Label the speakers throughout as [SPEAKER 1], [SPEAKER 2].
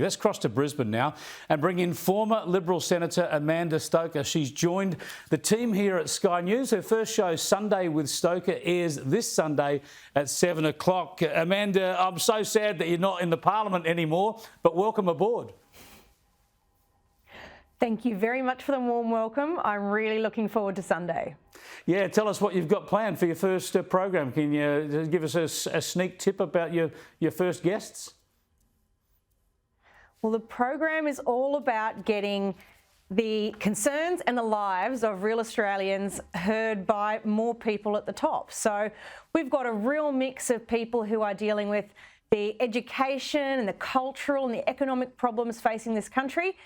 [SPEAKER 1] Let's cross to Brisbane now and bring in former Liberal Senator Amanda Stoker. She's joined the team here at Sky News. Her first show, Sunday with Stoker, airs this Sunday at 7 o'clock. Amanda, I'm so sad that you're not in the Parliament anymore, but welcome aboard.
[SPEAKER 2] Thank you very much for the warm welcome. I'm really looking forward to Sunday.
[SPEAKER 1] Yeah, tell us what you've got planned for your first program. Can you give us a sneak tip about your first guests?
[SPEAKER 2] Well, the program is all about getting the concerns and the lives of real Australians heard by more people at the top. So we've got a real mix of people who are dealing with the education and the cultural and the economic problems facing this country,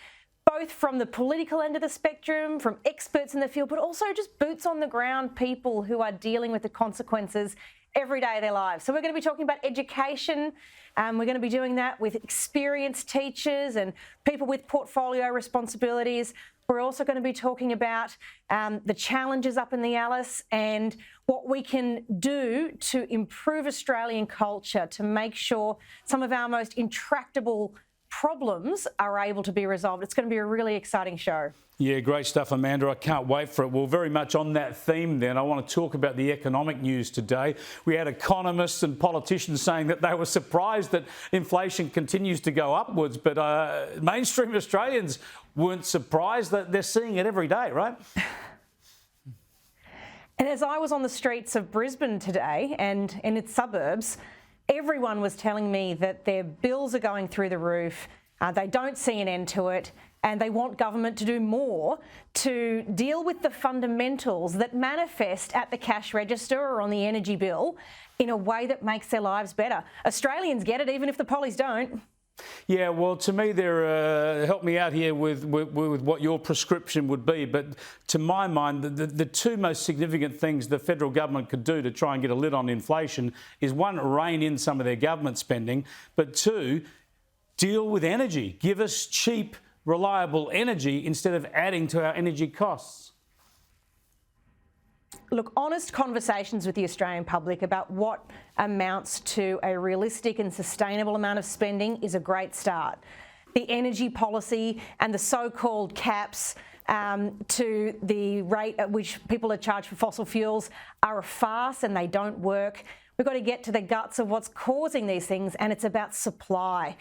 [SPEAKER 2] both from the political end of the spectrum, from experts in the field, but also just boots on the ground people who are dealing with the consequences every day of their lives. So we're going to be talking about education. We're going to be doing that with experienced teachers and people with portfolio responsibilities. We're also going to be talking about the challenges up in the Alice and what we can do to improve Australian culture to make sure some of our most intractable problems are able to be resolved. It's going to be a really exciting show.
[SPEAKER 1] Yeah, great stuff, Amanda. I can't wait for it. Well, very much on that theme then, I want to talk about the economic news today. We had economists and politicians saying that they were surprised that inflation continues to go upwards, but mainstream Australians weren't surprised. That they're seeing it every day, right?
[SPEAKER 2] And as I was on the streets of Brisbane today and in its suburbs, everyone was telling me that their bills are going through the roof, they don't see an end to it, and they want government to do more to deal with the fundamentals that manifest at the cash register or on the energy bill in a way that makes their lives better. Australians get it, even if the pollies don't.
[SPEAKER 1] Yeah, well, to me, help me out here with what your prescription would be. But to my mind, the two most significant things the federal government could do to try and get a lid on inflation is, one, rein in some of their government spending, but two, deal with energy. Give us cheap, reliable energy instead of adding to our energy costs.
[SPEAKER 2] Look, honest conversations with the Australian public about what amounts to a realistic and sustainable amount of spending is a great start. The energy policy and the so-called caps to the rate at which people are charged for fossil fuels are a farce and they don't work. We've got to get to the guts of what's causing these things, and it's about supply.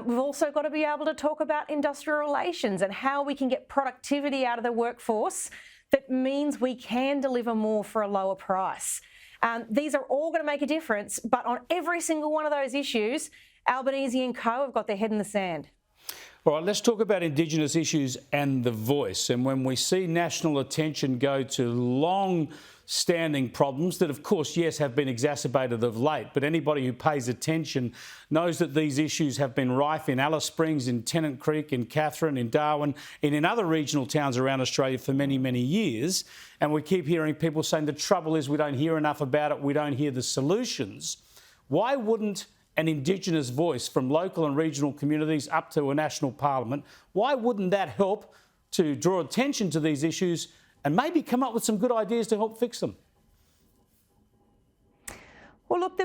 [SPEAKER 2] We've also got to be able to talk about industrial relations and how we can get productivity out of the workforce that means we can deliver more for a lower price. These are all going to make a difference, but on every single one of those issues, Albanese and co have got their head in the sand.
[SPEAKER 1] All right, let's talk about Indigenous issues and the voice. And when we see national attention go to long-standing problems that, of course, yes, have been exacerbated of late, but anybody who pays attention knows that these issues have been rife in Alice Springs, in Tennant Creek, in Katherine, in Darwin, and in other regional towns around Australia for many, many years. And we keep hearing people saying the trouble is we don't hear enough about it, we don't hear the solutions. Why wouldn't an Indigenous voice from local and regional communities up to a national parliament, why wouldn't that help to draw attention to these issues and maybe come up with some good ideas to help fix them?
[SPEAKER 2] Well, look,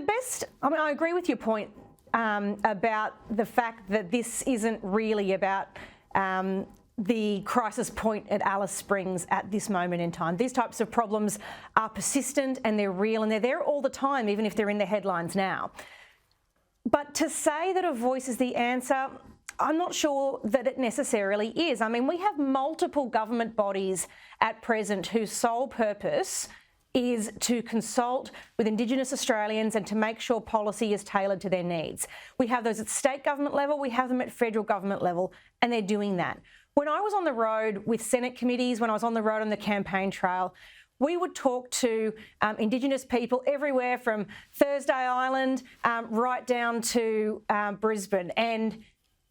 [SPEAKER 2] I agree with your point about the fact that this isn't really about the crisis point at Alice Springs at this moment in time. These types of problems are persistent and they're real and they're there all the time, even if they're in the headlines now. But to say that a voice is the answer, I'm not sure that it necessarily is. I mean, we have multiple government bodies at present whose sole purpose is to consult with Indigenous Australians and to make sure policy is tailored to their needs. We have those at state government level, we have them at federal government level, and they're doing that. When I was on the road with Senate committees, when I was on the road on the campaign trail, we would talk to Indigenous people everywhere from Thursday Island right down to Brisbane. And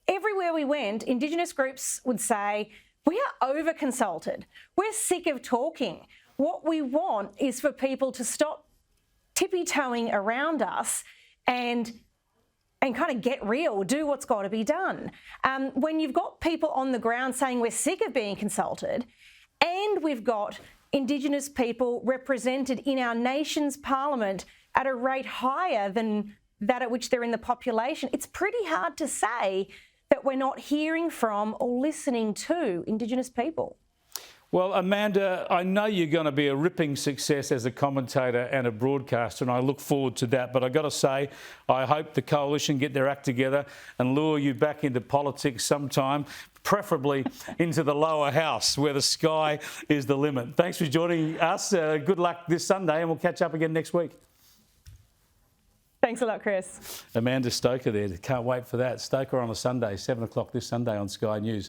[SPEAKER 2] everywhere we went, Indigenous groups would say, we are over-consulted. We're sick of talking. What we want is for people to stop tippy-toeing around us and kind of get real, do what's got to be done. When you've got people on the ground saying we're sick of being consulted, and we've got Indigenous people represented in our nation's parliament at a rate higher than that at which they're in the population, it's pretty hard to say that we're not hearing from or listening to Indigenous people?
[SPEAKER 1] Well, Amanda, I know you're going to be a ripping success as a commentator and a broadcaster, and I look forward to that. But I've got to say, I hope the Coalition get their act together and lure you back into politics sometime, preferably into the lower house where the sky is the limit. Thanks for joining us. Good luck this Sunday, and we'll catch up again next week.
[SPEAKER 2] Thanks a lot, Chris.
[SPEAKER 1] Amanda Stoker there. Can't wait for that. Stoker on a Sunday, 7 o'clock this Sunday on Sky News.